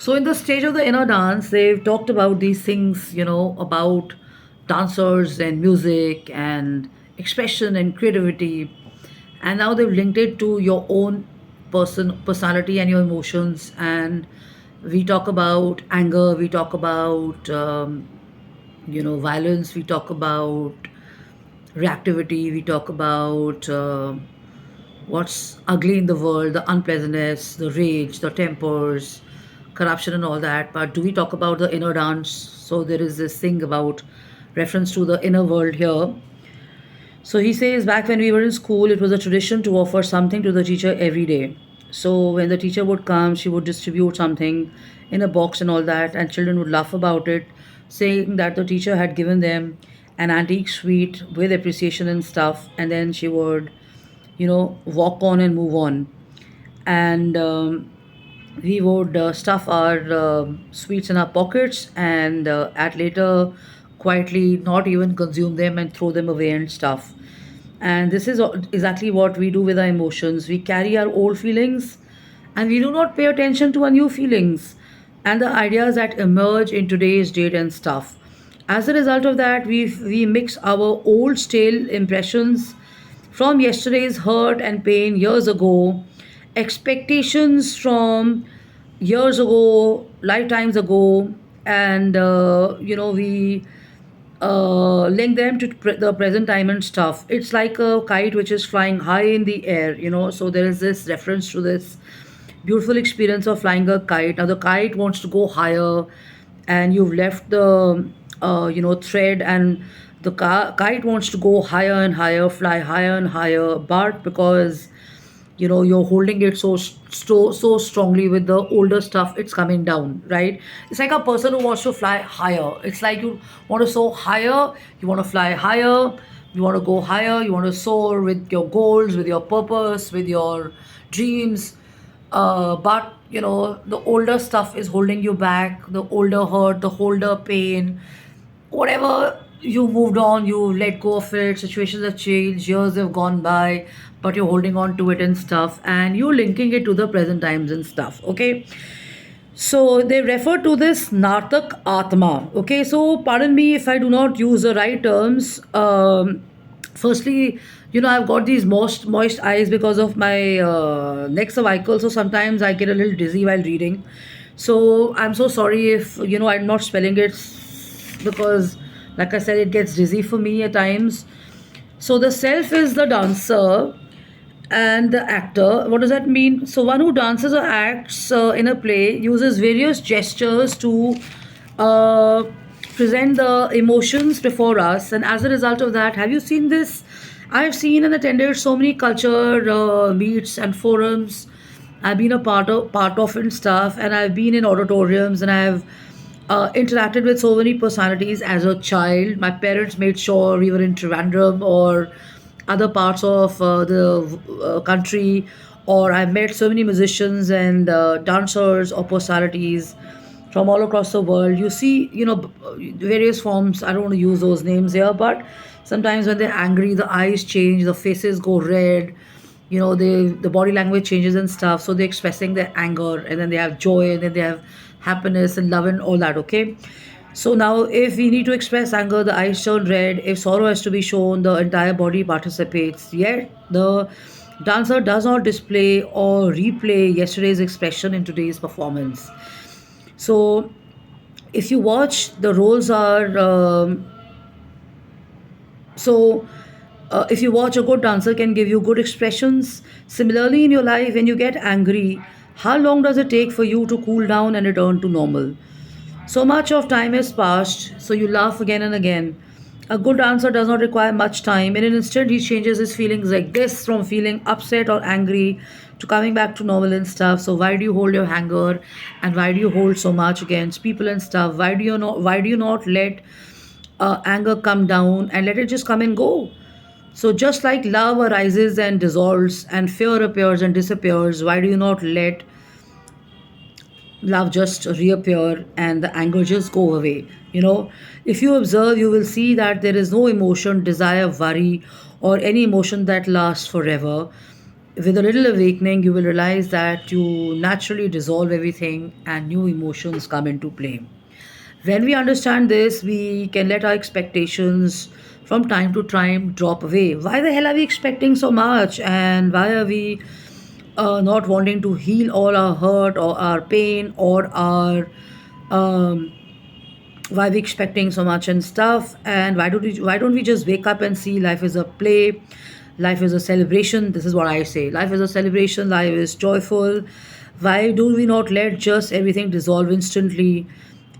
So, in the stage of the inner dance, they've talked about these things, about dancers and music and expression and creativity. And now they've linked it to your own personality and your emotions. And we talk about anger, we talk about, violence, we talk about reactivity, we talk about what's ugly in the world, the unpleasantness, the rage, the tempers, corruption, and all that. But do we talk about the inner dance? So there is this thing about reference to the inner world here. So he says, back when we were in school, it was a tradition to offer something to the teacher every day. So when the teacher would come, she would distribute something in a box and all that, and children would laugh about it, saying that the teacher had given them an antique sweet with appreciation and stuff, and then she would, walk on and move on. And we would stuff our sweets in our pockets and at later quietly not even consume them and throw them away and stuff. And this is exactly what we do with our emotions. We carry our old feelings and we do not pay attention to our new feelings and the ideas that emerge in today's date and stuff. As a result of that, we mix our old stale impressions from yesterday's hurt and pain years ago, expectations from years ago, lifetimes ago, and we link them to the present time and stuff. It's like a kite which is flying high in the air, So there is this reference to this beautiful experience of flying a kite. Now the kite wants to go higher, and you've left the thread, and the kite wants to go higher and higher, fly higher and higher, but because you're holding it so strongly with the older stuff, it's coming down, right? It's like a person who wants to fly higher. It's like you want to soar higher, you want to fly higher, you want to go higher, you want to soar with your goals, with your purpose, with your dreams. But the older stuff is holding you back, the older hurt, the older pain, whatever. You moved on, you let go of it, situations have changed, years have gone by, but you're holding on to it and stuff, and you're linking it to the present times and stuff. Okay, so they refer to this Nartak Atma. Okay, so pardon me if I do not use the right terms. Firstly, I've got these moist eyes because of my neck cervical, so sometimes I get a little dizzy while reading. So I'm so sorry if I'm not spelling it, because, like I said, it gets dizzy for me at times. So the self is the dancer and the actor. What does that mean? So one who dances or acts in a play uses various gestures to uh, present the emotions before us, and as a result of that, have you seen this? I've seen and attended so many culture meets and forums. I've been a part of and stuff, and I've been in auditoriums, and I've interacted with so many personalities as a child. My parents made sure we were in Trivandrum or other parts of the country, or I met so many musicians and dancers or personalities from all across the world. You see, various forms. I don't want to use those names here, but sometimes when they're angry, the eyes change, the faces go red. The body language changes and stuff. So they're expressing their anger, and then they have joy, and then they have happiness and love and all that. Okay. So now, if we need to express anger, the eyes turn red. If sorrow has to be shown, the entire body participates. Yet the dancer does not display or replay yesterday's expression in today's performance. So if you watch, the roles are so if you watch, a good dancer can give you good expressions. Similarly, in your life, when you get angry, how long does it take for you to cool down and return to normal? So much of time has passed, so you laugh again and again. A good dancer does not require much time. In an instant, he changes his feelings like this, from feeling upset or angry to coming back to normal and stuff. So why do you hold your anger, and why do you hold so much against people and stuff? Why do you not let anger come down and let it just come and go? So just like love arises and dissolves, and fear appears and disappears, why do you not let love just reappear and the anger just go away? If you observe, you will see that there is no emotion, desire, worry, or any emotion that lasts forever. With a little awakening, you will realize that you naturally dissolve everything and new emotions come into play. When we understand this, we can let our expectations from time to time drop away. Why the hell are we expecting so much? And why are we not wanting to heal all our hurt or our pain or our um, why we expecting so much and stuff? And why don't we just wake up and see life is a play, life is a celebration? This is what I say: life is a celebration, life is joyful. Why do we not let just everything dissolve instantly?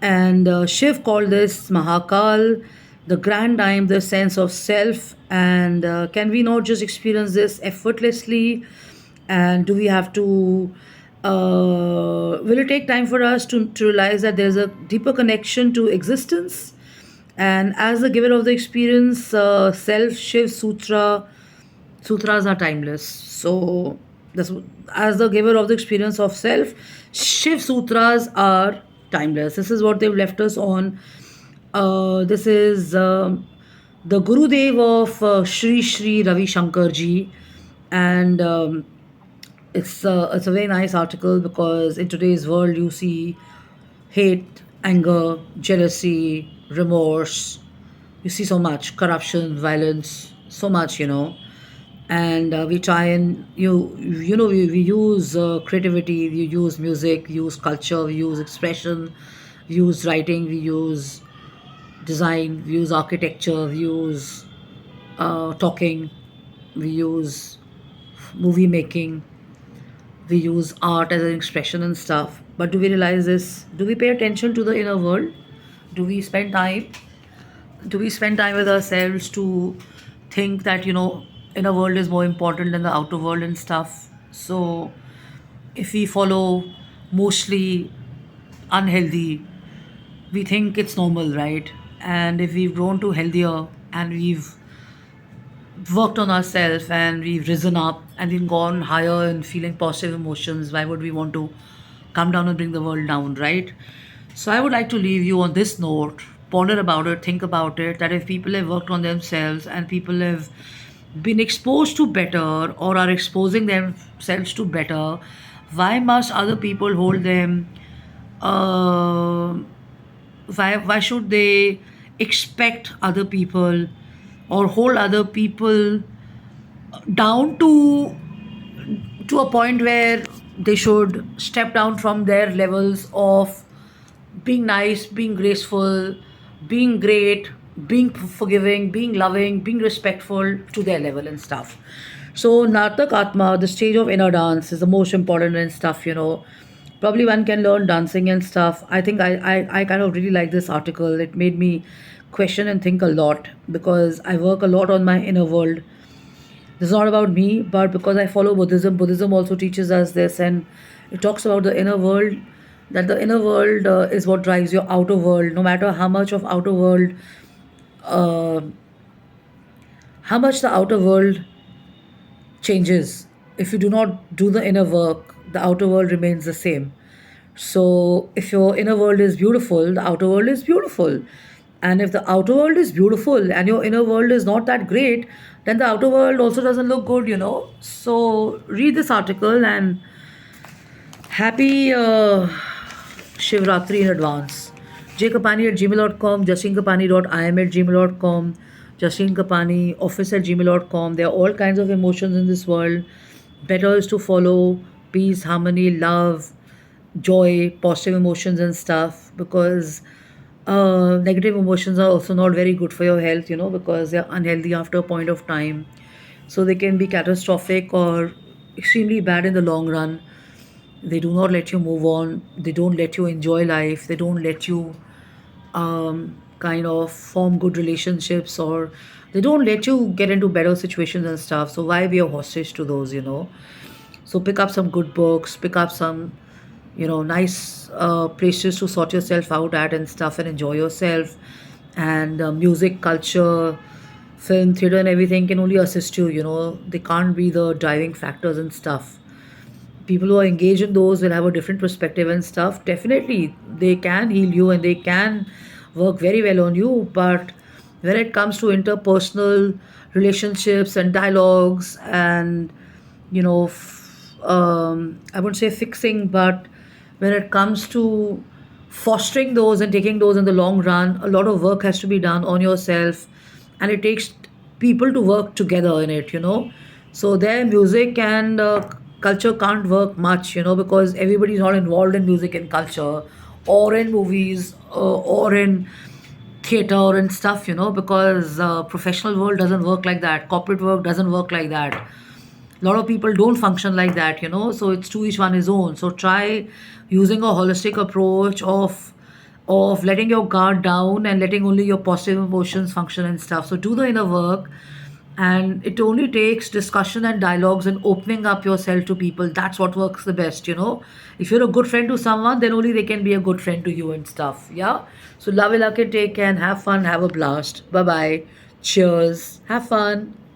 And Shiv called this Mahakal, the grand time, the sense of self. And can we not just experience this effortlessly? And do we have to will it take time for us to realize that there's a deeper connection to existence? And as the giver of the experience, self Shiv sutras are timeless. So this, as the giver of the experience of self, Shiv sutras are timeless. This is what they've left us on. This is the Gurudev of Shri Shri Ravi Shankar ji. And it's a very nice article, because in today's world you see hate, anger, jealousy, remorse. You see so much corruption, violence, so much, and we try and we use creativity, we use music, we use culture, we use expression, we use writing, we use design, we use architecture, we use talking, we use movie making, we use art as an expression and stuff. But do we realize this? Do we pay attention to the inner world? Do we spend time? Do we spend time with ourselves to think that inner world is more important than the outer world and stuff? So if we follow mostly unhealthy, we think it's normal, right? And if we've grown to healthier and we've worked on ourselves and we've risen up and we've gone higher and feeling positive emotions, why would we want to come down and bring the world down, right? So I would like to leave you on this note. Ponder about it, think about it, that if people have worked on themselves and people have been exposed to better or are exposing themselves to better, why must other people hold them? Uh, why should they expect other people or hold other people down to a point where they should step down from their levels of being nice, being graceful, being great, being forgiving, being loving, being respectful to their level and stuff. So Natak Atma, the stage of inner dance, is the most important and stuff. Probably one can learn dancing and stuff. I think I kind of really like this article. It made me question and think a lot, because I work a lot on my inner world. This is not about me, but because I follow Buddhism, Buddhism also teaches us this, and it talks about the inner world. That the inner world is what drives your outer world. No matter uh, how much the outer world changes, if you do not do the inner work, the outer world remains the same. So, if your inner world is beautiful, the outer world is beautiful. And if the outer world is beautiful and your inner world is not that great, then the outer world also doesn't look good. So, read this article, and happy Shivratri in advance. jkapani at gmail.com, justinkapani.im at gmail.com, Justine Kapani, office at gmail.com. There are all kinds of emotions in this world. Better is to follow peace, harmony, love, joy, positive emotions and stuff, because negative emotions are also not very good for your health, because they're unhealthy after a point of time. So they can be catastrophic or extremely bad in the long run. They do not let you move on. They don't let you enjoy life. They don't let you kind of form good relationships, or they don't let you get into better situations and stuff. So why be a hostage to those? So pick up some good books, pick up some nice places to sort yourself out at and stuff, and enjoy yourself. And music, culture, film, theater, and everything can only assist you. They can't be the driving factors and stuff. People who are engaged in those will have a different perspective and stuff. Definitely they can heal you and they can work very well on you, but when it comes to interpersonal relationships and dialogues and I wouldn't say fixing, but when it comes to fostering those and taking those in the long run, a lot of work has to be done on yourself, and it takes people to work together in it. So their music and culture can't work much, because everybody's not involved in music and culture or in movies or in theater and stuff, because professional world doesn't work like that. Corporate work doesn't work like that. A lot of people don't function like that, so it's to each one his own. So try using a holistic approach of letting your guard down and letting only your positive emotions function and stuff. So do the inner work, and it only takes discussion and dialogues and opening up yourself to people. That's what works the best. If you're a good friend to someone, then only they can be a good friend to you and stuff. Yeah. So love it, luck it, take care, and have fun, have a blast. Bye bye. Cheers. Have fun.